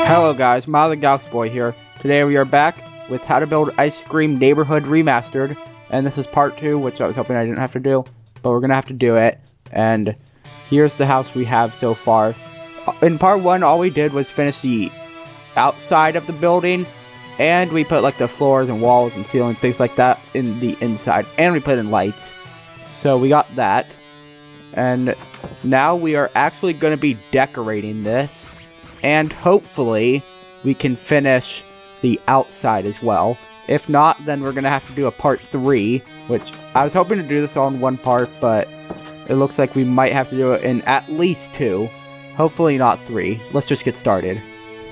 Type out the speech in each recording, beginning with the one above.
Hello guys, Milo the Galaxy Boy here. Today we are back with How to Build Ice Cream Neighborhood Remastered. And this is part 2, which I was hoping I didn't have to do. But we're going to have to do it. And here's the house we have so far. In part 1, all we did was finish the outside of the building. And we put like the floors and walls and ceiling, things like that in the inside. And we put in lights. So we got that. And now we are actually going to be decorating this. And hopefully, we can finish the outside as well. If not, then we're going to have to do a part 3, which I was hoping to do this all in one part, but it looks like we might have to do it in at least 2. Hopefully not 3. Let's just get started.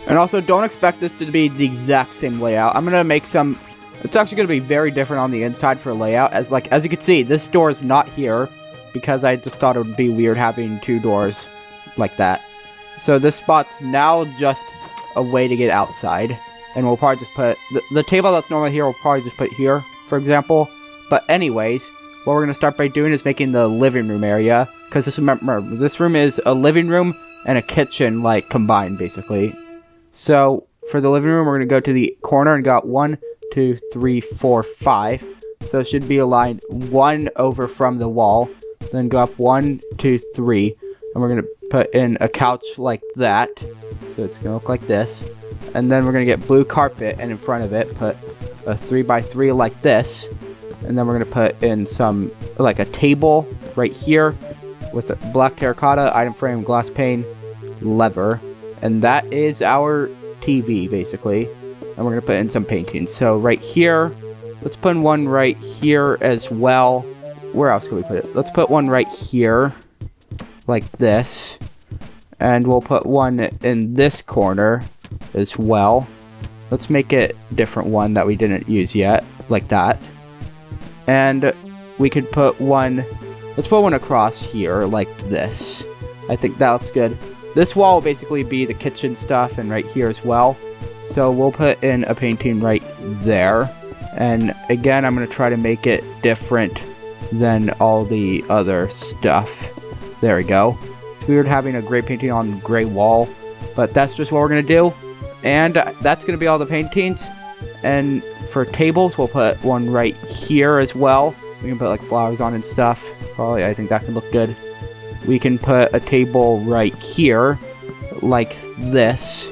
And also, don't expect this to be the exact same layout. I'm going to make some... It's actually going to be very different on the inside for layout. As you can see, this door is not here, because I just thought it would be weird having 2 doors like that. So this spot's now just a way to get outside. And we'll probably just put... The table that's normally here, we'll probably just put here, for example. But anyways, what we're going to start by doing is making the living room area. Because remember, this room is a living room and a kitchen, like, combined, basically. So, for the living room, we're going to go to the corner and got 1, 2, 3, 4, 5. So it should be aligned 1 over from the wall. Then go up 1, 2, 3. And we're going to put in a couch like that. So it's going to look like this. And then we're going to get blue carpet and in front of it put a 3x3 like this. And then we're going to put in some, like a table right here with a black terracotta, item frame, glass pane, lever. And that is our TV basically. And we're going to put in some paintings. So right here, let's put in one right here as well. Where else can we put it? Let's put one right here. Like this, and we'll put one in this corner as well. Let's make it a different one that we didn't use yet, like that. And we could put one, let's put one across here like this. I think that looks good. This wall will basically be the kitchen stuff, and right here as well. So we'll put in a painting right there. And again, I'm going to try to make it different than all the other stuff. There we go. It's weird having a gray painting on gray wall, but that's just what we're going to do. And that's going to be all the paintings. And for tables, we'll put one right here as well. We can put like flowers on and stuff. Probably, I think that can look good. We can put a table right here, like this.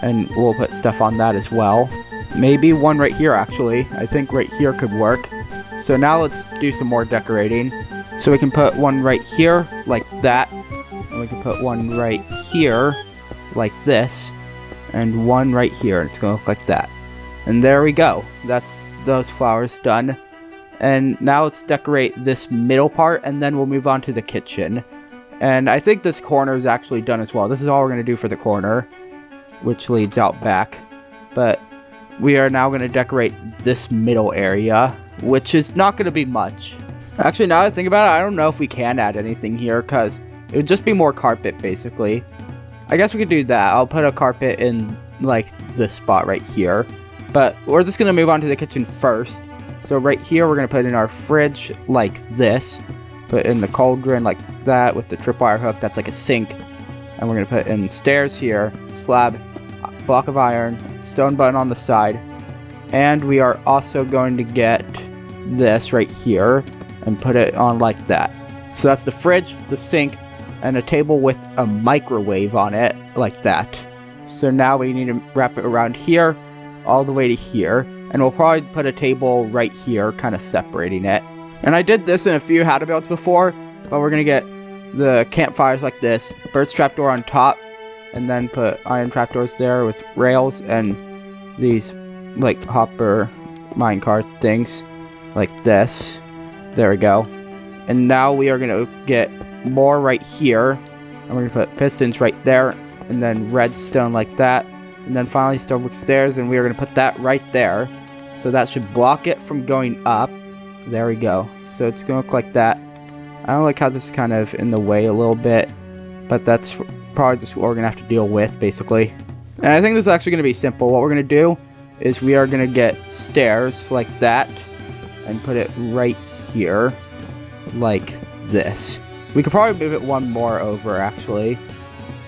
And we'll put stuff on that as well. Maybe one right here, actually. I think right here could work. So now let's do some more decorating. So we can put one right here, like that. And we can put one right here, like this. And one right here, and it's going to look like that. And there we go. That's those flowers done. And now let's decorate this middle part, and then we'll move on to the kitchen. And I think this corner is actually done as well. This is all we're going to do for the corner, which leads out back. But we are now going to decorate this middle area, which is not going to be much. Actually, now that I think about it, I don't know if we can add anything here, because it would just be more carpet, basically. I guess we could do that. I'll put a carpet in, like, this spot right here. But we're just going to move on to the kitchen first. So right here, we're going to put in our fridge like this. Put in the cauldron like that with the tripwire hook. That's like a sink. And we're going to put in stairs here, slab, block of iron, stone button on the side. And we are also going to get this right here and put it on like that. So that's the fridge, the sink, and a table with a microwave on it, like that. So now we need to wrap it around here, all the way to here. And we'll probably put a table right here, kind of separating it. And I did this in a few how to builds before, but we're going to get the campfires like this, bird's trapdoor on top, and then put iron trapdoors there with rails and these, like, hopper minecart things, like this. There we go. And now we are going to get more right here. And we're going to put pistons right there. And then redstone like that. And then finally stonework stairs. And we are going to put that right there. So that should block it from going up. There we go. So it's going to look like that. I don't like how this is kind of in the way a little bit. But that's probably just what we're going to have to deal with, basically. And I think this is actually going to be simple. What we're going to do is we are going to get stairs like that. And put it right here, like this. We could probably move it one more over, actually.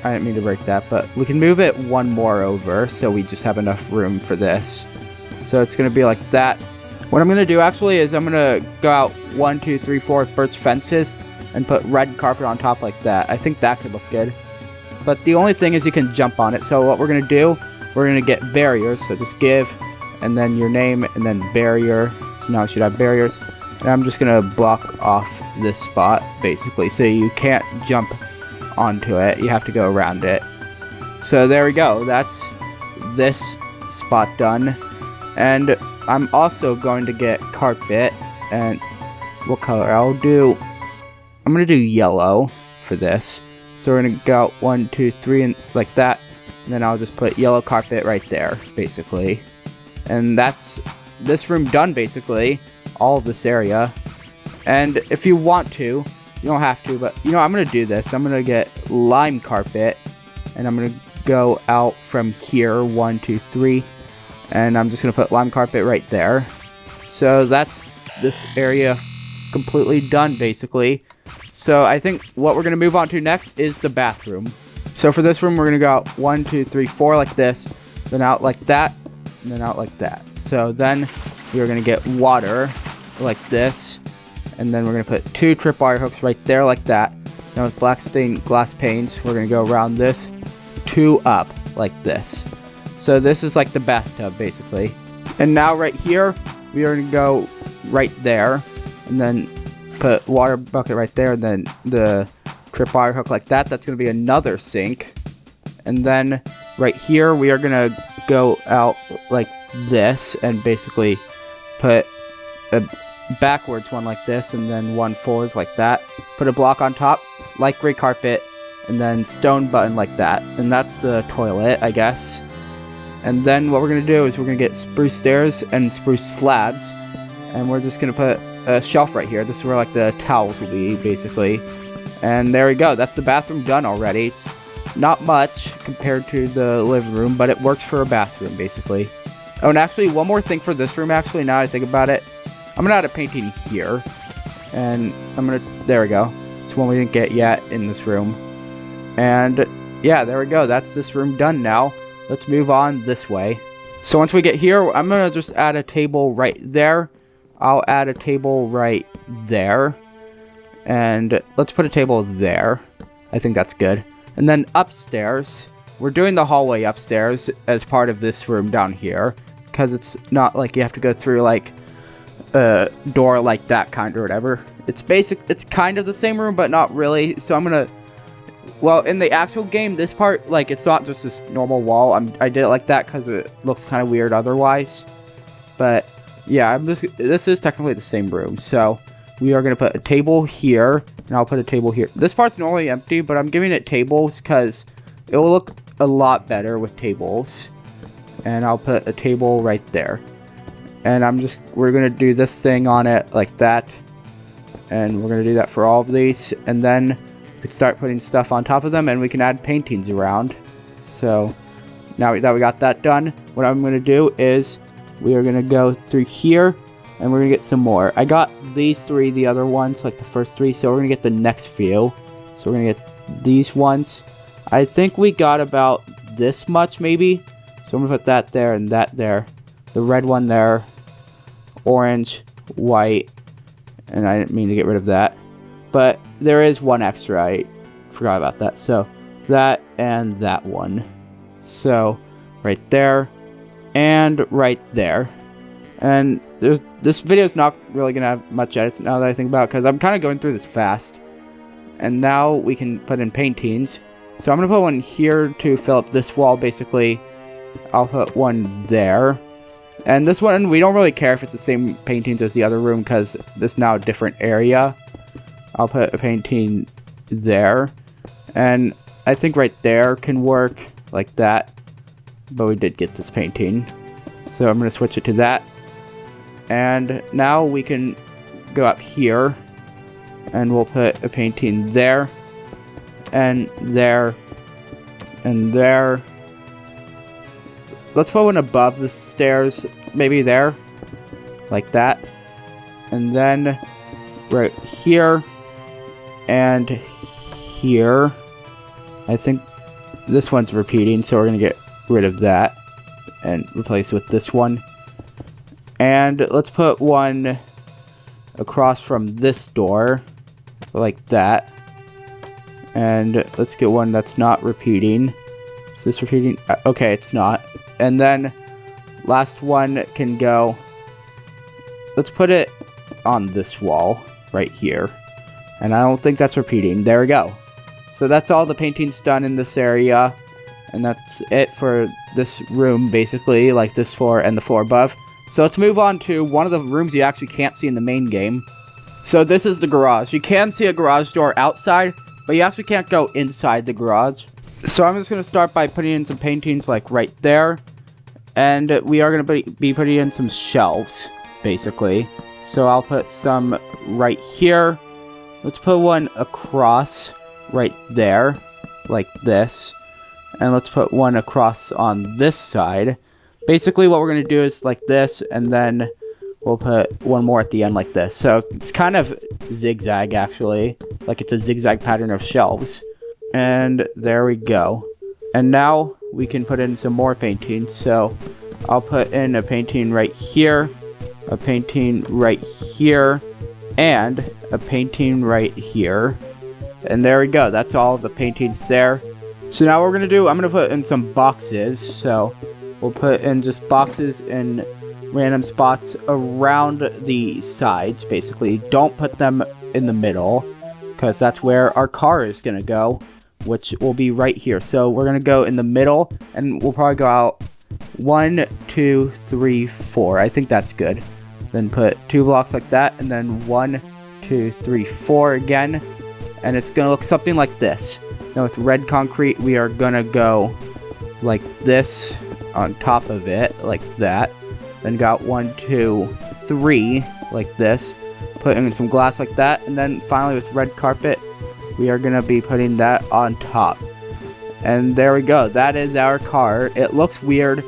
I didn't mean to break that, but we can move it one more over so we just have enough room for this. So it's going to be like that. What I'm going to do actually is I'm going to go out 1, 2, 3, 4 birch fences and put red carpet on top like that. I think that could look good. But the only thing is you can jump on it. So what we're going to do, we're going to get barriers. So just give, and then your name, and then barrier. So now it should have barriers. And I'm just going to block off this spot, basically. So you can't jump onto it. You have to go around it. So there we go. That's this spot done. And I'm also going to get carpet. And what color? I'm going to do yellow for this. So we're going to go out 1, 2, 3, and like that. And then I'll just put yellow carpet right there, basically. And that's this room done, basically. All of this area. And if you want to, you don't have to, but you know, I'm going to do this. I'm going to get lime carpet. And I'm going to go out from here, 1, 2, 3. And I'm just going to put lime carpet right there. So that's this area completely done, basically. So I think what we're going to move on to next is the bathroom. So for this room, we're going to go out 1, 2, 3, 4 like this, then out like that, and then out like that. So then we are going to get water like this, and then we're going to put 2 tripwire hooks right there like that. Now with black stained glass panes, we're going to go around this, 2 up like this. So this is like the bathtub, basically. And now right here, we are going to go right there, and then put water bucket right there, and then the tripwire hook like that. That's going to be another sink. And then right here, we are going to go out like this and basically put a backwards one like this, and then one forwards like that. Put a block on top, light gray carpet, and then stone button like that. And that's the toilet, I guess. And then what we're going to do is we're going to get spruce stairs and spruce slabs. And we're just going to put a shelf right here. This is where like the towels will be, basically. And there we go. That's the bathroom done already. It's not much compared to the living room, but it works for a bathroom, basically. Oh, and actually, one more thing for this room, actually, now I think about it. I'm going to add a painting here. And I'm going to... There we go. It's one we didn't get yet in this room. And yeah, there we go. That's this room done now. Let's move on this way. So once we get here, I'm going to just add a table right there. I'll add a table right there. And let's put a table there. I think that's good. And then upstairs, we're doing the hallway upstairs as part of this room down here. Because it's not like you have to go through like a door like that kind or whatever. It's kind of the same room, but not really. So I'm going to... Well, in the actual game, this part, like, it's not just this normal wall. I did it like that because it looks kind of weird otherwise. But, yeah, this is technically the same room. So, we are going to put a table here, and I'll put a table here. This part's normally empty, but I'm giving it tables because it will look a lot better with tables. And I'll put a table right there. And we're going to do this thing on it like that. And we're going to do that for all of these. And then... we can start putting stuff on top of them, and we can add paintings around. So now that we got that done, what I'm going to do is we are going to go through here, and we're going to get some more. I got these 3, the other ones, like the first 3, so we're going to get the next few. So we're going to get these ones. I think we got about this much, maybe. So I'm going to put that there and that there. The red one there. Orange, white, and I didn't mean to get rid of that. But there is one extra. I forgot about that. So that and that one. So right there and right there. And this video is not really going to have much edits now that I think about it, because I'm kind of going through this fast. And now we can put in paintings. So I'm going to put one here to fill up this wall, basically. I'll put one there. And this one, we don't really care if it's the same paintings as the other room, because this is now a different area. I'll put a painting there. And I think right there can work like that. But we did get this painting. So I'm going to switch it to that. And now we can go up here. And we'll put a painting there. And there. And there. Let's put one above the stairs. Maybe there. Like that. And then right here. And here. I think this one's repeating, so we're gonna get rid of that and replace with this one. And let's put one across from this door, like that. And let's get one that's not repeating. Is this repeating? Okay, it's not. And then last one can go, let's put it on this wall right here. And I don't think that's repeating. There we go. So that's all the paintings done in this area. And that's it for this room, basically, like this floor and the floor above. So let's move on to one of the rooms you actually can't see in the main game. So this is the garage. You can see a garage door outside, but you actually can't go inside the garage. So I'm just going to start by putting in some paintings like right there. And we are going to be putting in some shelves, basically. So I'll put some right here. Let's put one across right there, like this. And let's put one across on this side. Basically what we're going to do is like this, and then we'll put one more at the end like this. So it's kind of zigzag, actually. Like it's a zigzag pattern of shelves. And there we go. And now we can put in some more paintings. So I'll put in a painting right here, a painting right here, and a painting right here. And there we go. That's all the paintings there. So now what we're going to do, I'm going to put in some boxes. So we'll put in just boxes in random spots around the sides, basically. Don't put them in the middle, because that's where our car is going to go, which will be right here. So we're going to go in the middle, and we'll probably go out 1, 2, 3, 4. I think that's good. Then put 2 blocks like that, and then 1, 2, 3, 4 again. And it's going to look something like this. Now with red concrete, we are going to go like this on top of it, like that. Then got 1, 2, 3, like this. Put in some glass like that. And then finally with red carpet, we are going to be putting that on top. And there we go. That is our car. It looks weird,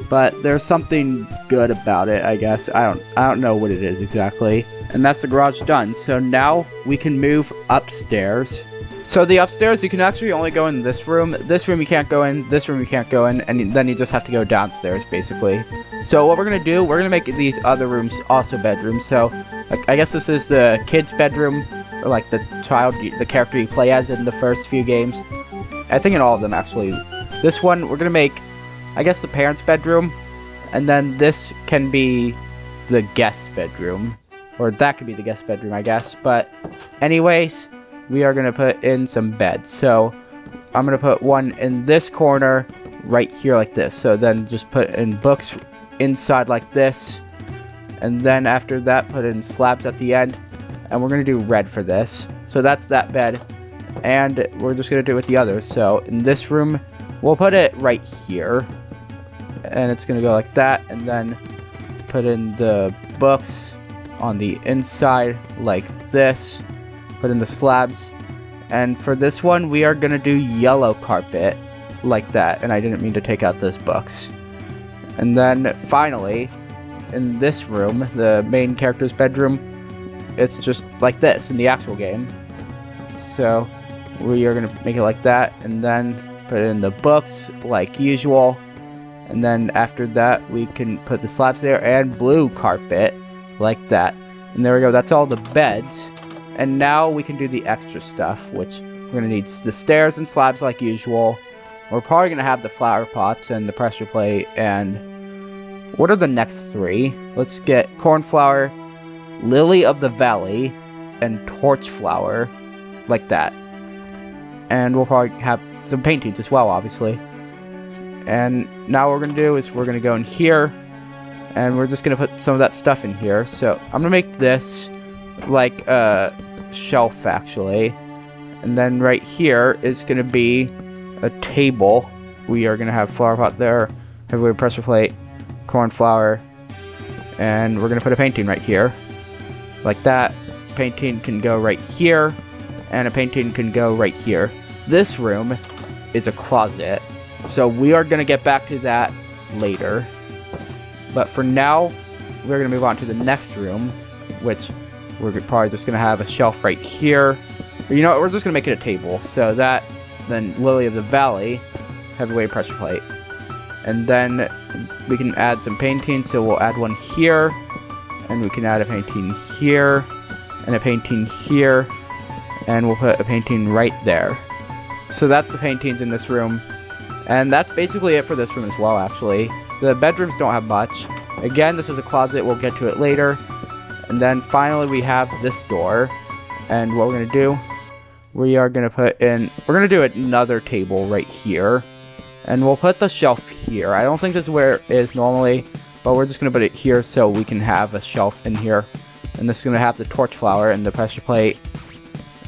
but there's something good about it, I guess. I don't know what it is exactly. And that's the garage done. So now we can move upstairs. So the upstairs, you can actually only go in this room. This room you can't go in. This room you can't go in. And then you just have to go downstairs, basically. So what we're going to do, we're going to make these other rooms also bedrooms. So like, I guess this is the kid's bedroom, or like the character you play as in the first few games. I think in all of them, actually. This one, we're going to make, I guess, the parents' bedroom. And then this can be the guest bedroom. Or that could be the guest bedroom, I guess. But anyways, we are going to put in some beds. So I'm going to put one in this corner right here like this. So then just put in books inside like this. And then after that, put in slabs at the end. And we're going to do red for this. So that's that bed. And we're just going to do it with the others. So in this room, we'll put it right here. And it's going to go like that. And then put in the books on the inside like this. Put in the slabs. And for this one, we are going to do yellow carpet like that. And I didn't mean to take out those books. And then finally, in this room, the main character's bedroom, it's just like this in the actual game. So we are going to make it like that. And then put in the books like usual. And then after that, we can put the slabs there and blue carpet like that. And there we go. That's all the beds. And now we can do the extra stuff, which we're going to need the stairs and slabs like usual. We're probably going to have the flower pots and the pressure plate. And what are the next 3? Let's get cornflower, lily of the valley, and torch flower like that. And we'll probably have some paintings as well, obviously. And now what we're going to do is we're going to go in here. And we're just going to put some of that stuff in here. So I'm going to make this like a shelf, actually. And then right here is going to be a table. We are going to have flower pot there, heavyweight pressure plate, cornflower, and we're going to put a painting right here. Like that. Painting can go right here, and a painting can go right here. This room is a closet, so we are going to get back to that later. But for now, we're going to move on to the next room, which we're probably just going to have a shelf right here. Or, you know what, we're just going to make it a table. So that, then Lily of the Valley, heavyweight pressure plate. And then we can add some paintings, so we'll add one here, and we can add a painting here, and a painting here, and we'll put a painting right there. So that's the paintings in this room, and that's basically it for this room as well, actually. The bedrooms don't have much. Again, this is a closet, we'll get to it later. And then finally we have this door, and what we're going to do, we are going to put in, we're going to do another table right here. And we'll put the shelf here. I don't think this is where it is normally, but we're just going to put it here so we can have a shelf in here. And this is going to have the torch flower and the pressure plate.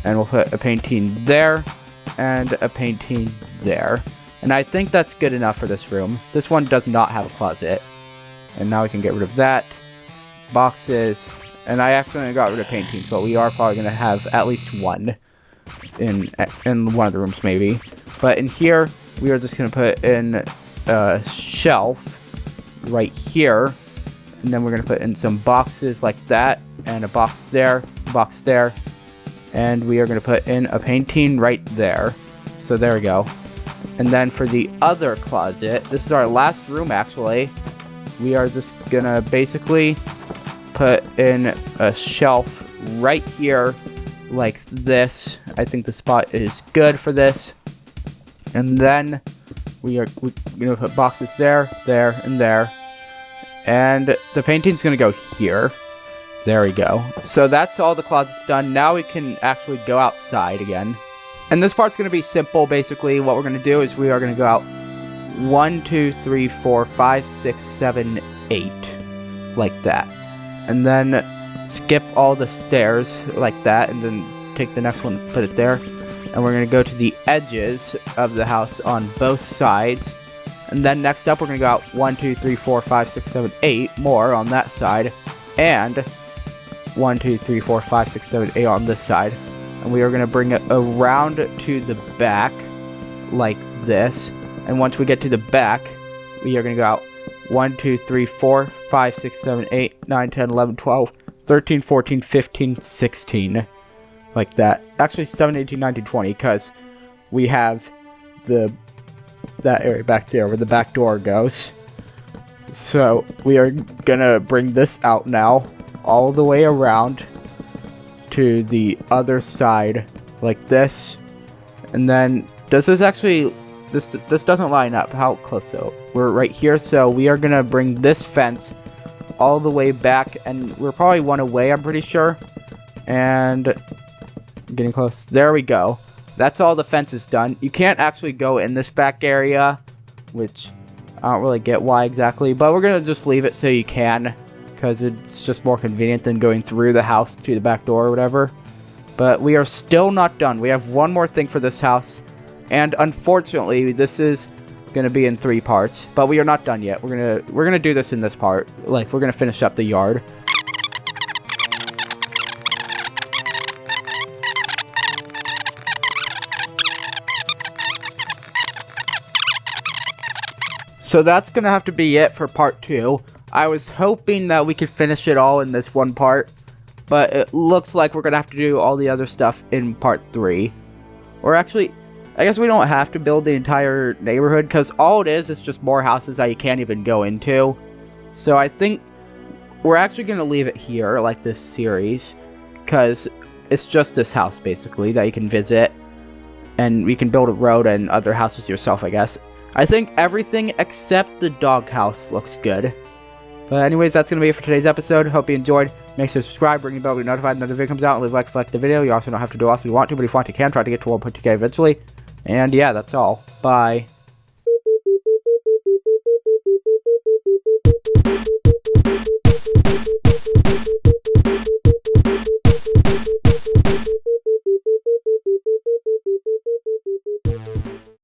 And we'll put a painting there and a painting there. And I think that's good enough for this room. This one does not have a closet. And now we can get rid of that. Boxes. And I accidentally got rid of paintings, but we are probably going to have at least one in one of the rooms maybe. But in here, we are just going to put in a shelf right here. And then we're going to put in some boxes like that. And a box there, and we are going to put in a painting right there. So there we go. And then for the other closet, this is our last room actually. We are just going to basically put in a shelf right here like this. I think the spot is good for this. And then we're going to put boxes there, there, and there. And the painting's going to go here. There we go. So that's all the closets done. Now we can actually go outside again. And this part's going to be simple, basically. What we're going to do is we are going to go out 1, 2, 3, 4, 5, 6, 7, 8. Like that. And then skip all the stairs like that. And then take the next one and put it there. And we're going to go to the edges of the house on both sides. And then next up, we're going to go out 1, 2, 3, 4, 5, 6, 7, 8 more on that side. And 1, 2, 3, 4, 5, 6, 7, 8 on this side. And we are going to bring it around to the back like this. And once we get to the back, we are going to go out 1, 2, 3, 4, 5, 6, 7, 8, 9, 10, 11, 12, 13, 14, 15, 16. Like that. Actually 7, 18, 19, 20, because we have that area back there where the back door goes. So we are gonna bring this out now all the way around to the other side like this. And then does this actually, this doesn't line up. How close though? We're right here, so we are gonna bring this fence all the way back, and we're probably one away, I'm pretty sure. And getting close. There we go. That's all the fence is done. You can't actually go in this back area, which I don't really get why exactly, but we're going to just leave it so you can, because it's just more convenient than going through the house to the back door or whatever. But we are still not done. We have one more thing for this house, and unfortunately, this is going to be in 3 parts, but we are not done yet. We're going to do this in this part. Like, we're going to finish up the yard. So that's going to have to be it for part 2. I was hoping that we could finish it all in this one part, but it looks like we're going to have to do all the other stuff in part 3. Or actually, I guess we don't have to build the entire neighborhood, because all it is just more houses that you can't even go into. So I think we're actually going to leave it here, like this series, because it's just this house, basically, that you can visit. And you can build a road and other houses yourself, I guess. I think everything except the doghouse looks good. But anyways, that's going to be it for today's episode. Hope you enjoyed. Make sure to subscribe, ring the bell to be notified when another video comes out, and leave a like if you like the video. You also don't have to do all if you want to, but if you want to, you can try to get to 1.2K eventually. And yeah, that's all. Bye.